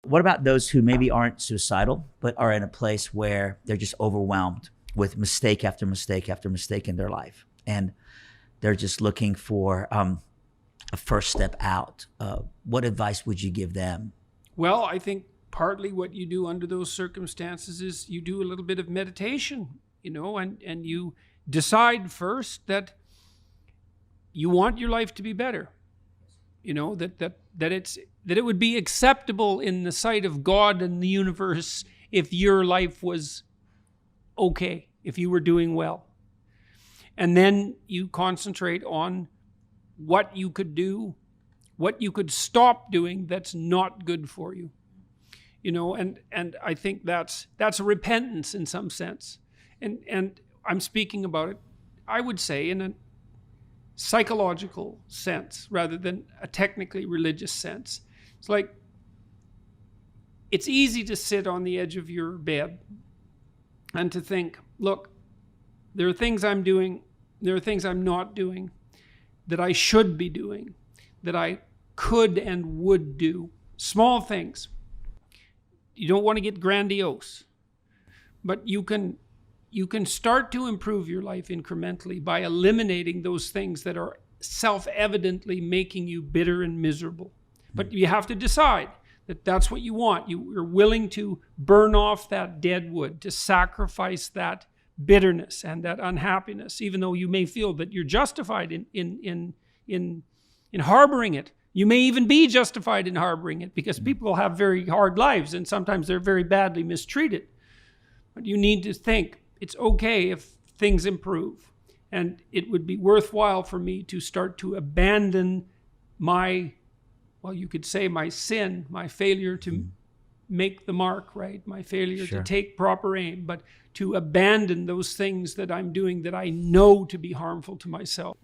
What about those who maybe aren't suicidal, but are in a place where they're just overwhelmed with mistake after mistake after mistake in their life, and they're just looking for a first step out? What advice would you give them? Well, I think partly what you do under those circumstances is you do a little bit of meditation, and you decide first that you want your life to be better. That it would be acceptable in the sight of God and the universe if your life was okay, if you were doing well. And then you concentrate on what you could do, what you could stop doing that's not good for you. And I think that's a repentance in some sense. And I'm speaking about it, I would say, in a psychological sense rather than a technically religious sense. It's like, it's easy to sit on the edge of your bed and to think, look, there are things I'm doing, there are things I'm not doing that I should be doing, that I could and would do. Small things. You don't want to get grandiose, but you can start to improve your life incrementally by eliminating those things that are self-evidently making you bitter and miserable. But you have to decide that that's what you want. You're willing to burn off that dead wood, to sacrifice that bitterness and that unhappiness, even though you may feel that you're justified in harboring it. You may even be justified in harboring it because people have very hard lives and sometimes they're very badly mistreated. But you need to think, it's okay if things improve. And it would be worthwhile for me to start to abandon you could say my sin, my failure to make the mark, right? My failure to take proper aim, but to abandon those things that I'm doing that I know to be harmful to myself.